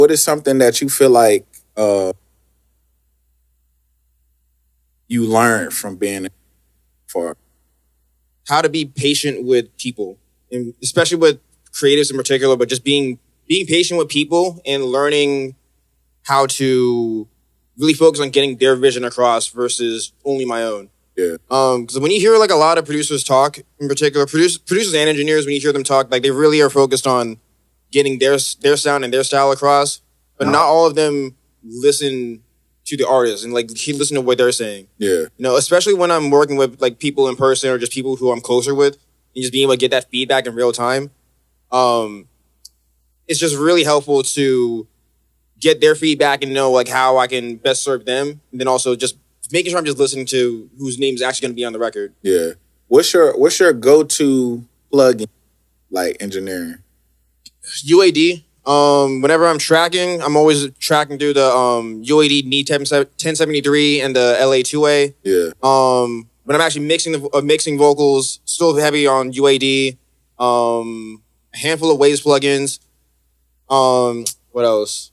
What is something that you feel like you learned from being for? How to be patient with people, and especially with creatives in particular, but just being patient with people and learning how to really focus on getting their vision across versus only my own. Yeah. Because when you hear like a lot of producers talk, in particular, producers and engineers, when you hear them talk, like they really are focused on getting their sound and their style across, but not all of them listen to the artist and like listen to what they're saying. Yeah. You know, especially when I'm working with like people in person or just people who I'm closer with, and just being able to get that feedback in real time. It's just really helpful to get their feedback and know like how I can best serve them, and then also just making sure I'm just listening to whose name is actually going to be on the record. Yeah. What's your go-to plugin like engineering? UAD. Whenever I'm tracking, I'm always tracking through the UAD NE 1073 and the LA2A. Yeah. When I'm actually mixing vocals, still heavy on UAD. A handful of Waves plugins. What else?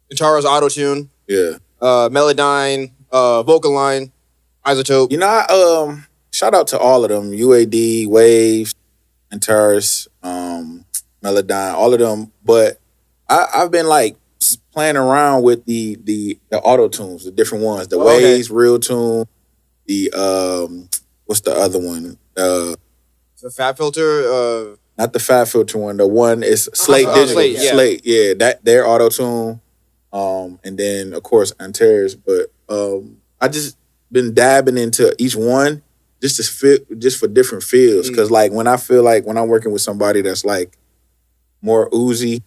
Guitar's Auto-Tune. Yeah. Melodyne, Vocaline, Isotope. You know, shout out to all of them. UAD, Waves, Antares, Melodyne, all of them. But I've been like playing around with the auto tunes, the different ones. The Waves, Real Tune, the what's the other one? The Fat Filter. Not the Fat Filter one. The one is Slate Digital. Slate, yeah. Slate, yeah. That their auto tune. And then of course Antares. But I just been dabbing into each one just to fit, just for different feels. Cause like when I feel like when I'm working with somebody that's like more oozy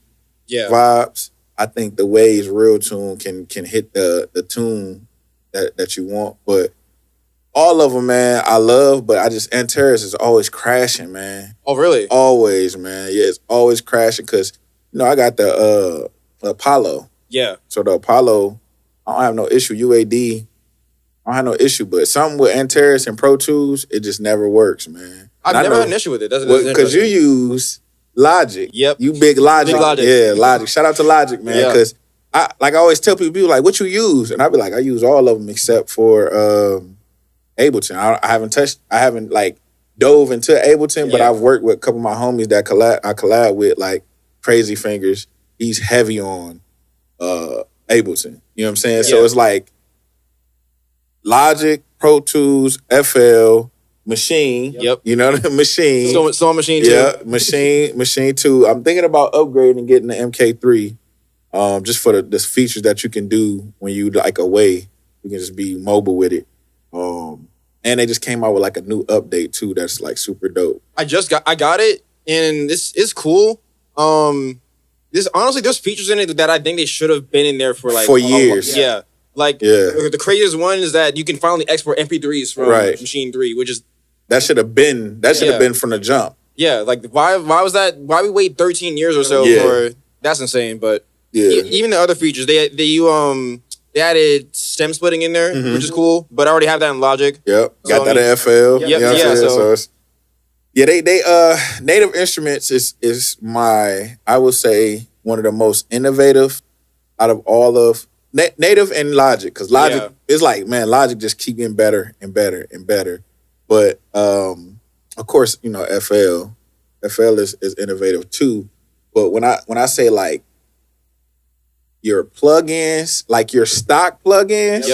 vibes, I think the Waves Real Tune can hit the tune that you want. But all of them, man, I love, but I just Antares is always crashing, man. Oh, really? Always, man. Yeah, it's always crashing because you know I got the Apollo. Yeah. So the Apollo, I don't have no issue. UAD, I don't have no issue. But something with Antares and Pro Tools, it just never works, man. I've never had an issue with it. Because you use Logic. Yep. You big Logic. Big Logic. Yeah, Logic. Shout out to Logic, man. Because I always tell people like, what you use? And I be like, I use all of them except for Ableton. I haven't like dove into Ableton, but I've worked with a couple of my homies that I collab with, like Crazy Fingers. He's heavy on Ableton. You know what I'm saying? So it's like Logic, Pro Tools, FL, Machine. Yep. You know the Machine. Still Machine too. Yeah, Machine too. I'm thinking about upgrading and getting the MK3. Just for the features that you can do when you like away. You can just be mobile with it. And they just came out with like a new update too that's like super dope. I got it, and this is cool. There's features in it that I think they should have been in there for years. The craziest one is that you can finally export MP3s from Machine 3, which is that should have been from the jump. Yeah, like why was that? Why we wait 13 years or so for that's insane. But even the other features they added stem splitting in there, which is cool. But I already have that in Logic. Yep, got that in FL. Yep. Yeah, they Native Instruments is I would say one of the most innovative out of all of Native and Logic, because Logic is like, man, Logic just keep getting better and better and better. But of course, you know, FL is innovative too. But when I say like your plugins, like your stock plugins,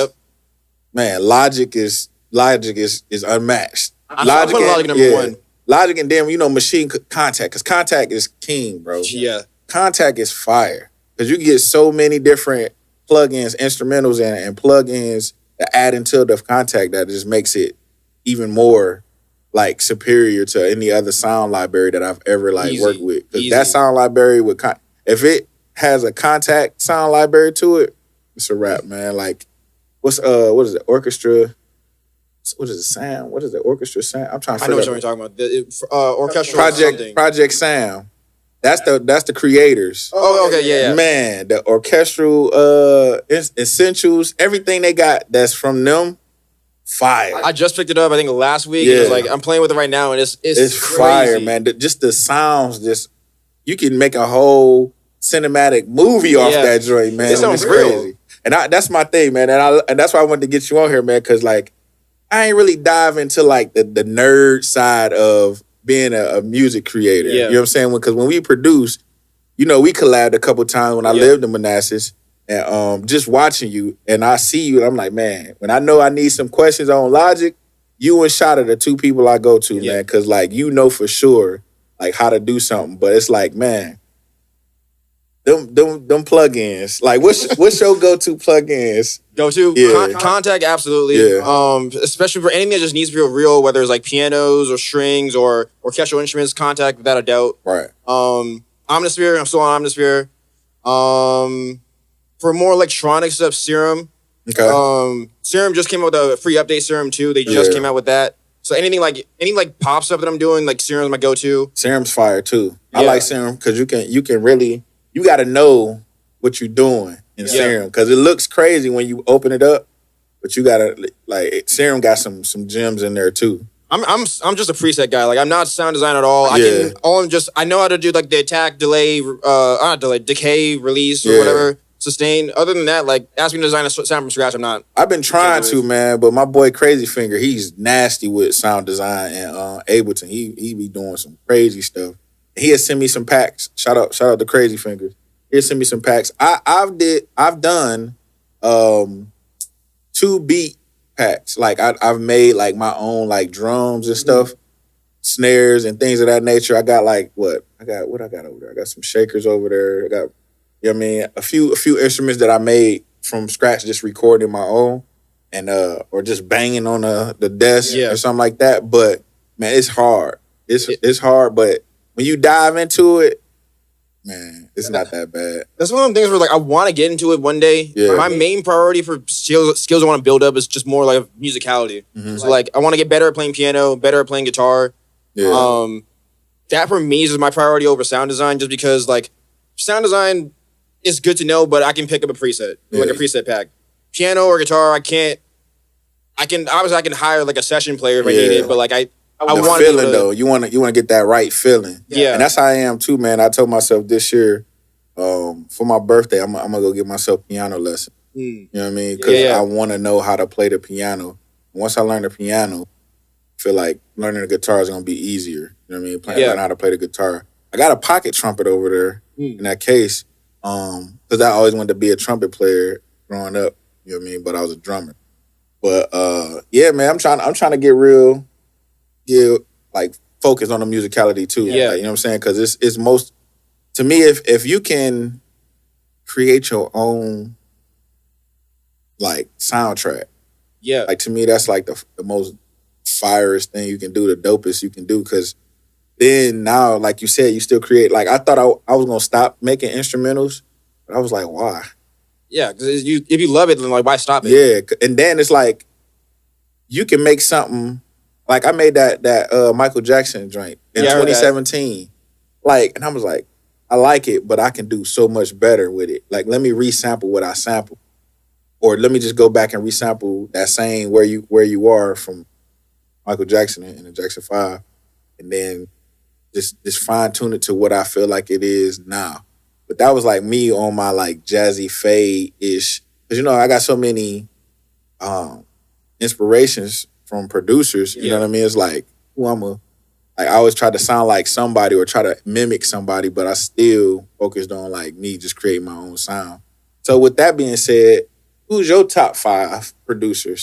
man, Logic is unmatched. Logic number one. Logic and then, you know, Machine Kontakt, because Kontakt is king, bro. Yeah. Kontakt is fire. Because you can get so many different plugins, instrumentals, and plugins that add into the Kontakt that just makes it even more, like, superior to any other sound library that I've ever, like, worked with. Because that sound library, if it has a Kontakt sound library to it, it's a wrap, man. Like, what is it, Orchestra? What is it, Sound? What is the Orchestra Sound? I'm trying to figure out. I know what you're talking about. Orchestral Project Sound. That's the creators. Oh, okay, yeah. Man, the orchestral essentials, everything they got that's from them, fire. I just picked it up, I think last week. Yeah. And it was like, I'm playing with it right now, and it's fire, man. Just the sounds, you can make a whole cinematic movie off that joint, man. It sounds it's crazy. And that's my thing, man. And that's why I wanted to get you on here, man, because like I ain't really dive into like the nerd side of being a music creator. You know what I'm saying? Because when we produce, we collabed a couple times when I lived in Manassas, and just watching you, and I see you, and I'm like, man, when I know I need some questions on Logic, you and Shot are the two people I go to, man, because like for sure like how to do something, but it's like, man. Them plugins. Like, what's your go-to plugins? Go-to? Kontakt, absolutely. Yeah. Especially for anything that just needs to be real, whether it's like pianos or strings or orchestral instruments, Kontakt, without a doubt. Right. Omnisphere, I'm still on Omnisphere. For more electronic stuff, Serum. Okay. Serum just came out with a free update, Serum 2. They just came out with that. So any pop stuff that I'm doing, like Serum's my go-to. Serum's fire too. I like Serum because you can really... You got to know what you're doing in Serum because it looks crazy when you open it up, but you got to like Serum got some gems in there too. I'm just a preset guy. Like I'm not sound design at all. I know how to do like the attack, delay, not delay, decay, release or whatever, sustain. Other than that, like ask me to design a sound from scratch. I'm not. I've been trying to, man, but my boy Crazy Finger, he's nasty with sound design, and Ableton, he be doing some crazy stuff. He had sent me some packs. Shout out to Crazy Fingers. He had sent me some packs. I've done 2 beat packs. Like I've made like my own like drums and stuff, snares and things of that nature. I got like what I got over there. I got some shakers over there. I got a few instruments that I made from scratch, just recording my own and or just banging on the desk or something like that. But man, it's hard. It's hard, but when you dive into it, man, it's not that bad. That's one of the things where like I want to get into it one day. Yeah. My main priority for skills I want to build up is just more like musicality. Mm-hmm. So like I want to get better at playing piano, better at playing guitar. Yeah. That for me is my priority over sound design, just because like sound design is good to know, but I can pick up a preset, like a preset pack. Piano or guitar, I can hire like a session player if I need it, but like I want feeling though. You want to get that right feeling. Yeah. And that's how I am too, man. I told myself this year, for my birthday, I'm gonna go get myself piano lesson. You know what I mean? Because I want to know how to play the piano. Once I learn the piano, I feel like learning the guitar is gonna be easier. You know what I mean? Learning how to play the guitar. I got a pocket trumpet over there in that case, because I always wanted to be a trumpet player growing up. You know what I mean? But I was a drummer. But yeah, man, I'm trying to get like focused on the musicality too. Yeah. Like, you know what I'm saying? Because it's most, to me, if you can create your own like soundtrack, like to me that's like the most firest thing you can do, the dopest you can do. Because then now, like you said, you still create. Like I thought I was gonna stop making instrumentals, but I was like, why? Yeah, because if you love it, then like why stop it? Yeah, and then it's like you can make something. Like I made that Michael Jackson joint in 2017. Like, and I was like, I like it, but I can do so much better with it. Like, let me resample what I sampled. Or let me just go back and resample that same where you are from Michael Jackson in the Jackson 5. And then just fine tune it to what I feel like it is now. But that was like me on my like jazzy fade-ish. Because I got so many inspirations from producers, you know what I mean? It's like, I always try to sound like somebody or try to mimic somebody, but I still focused on like me just creating my own sound. So with that being said, who's your top 5 producers?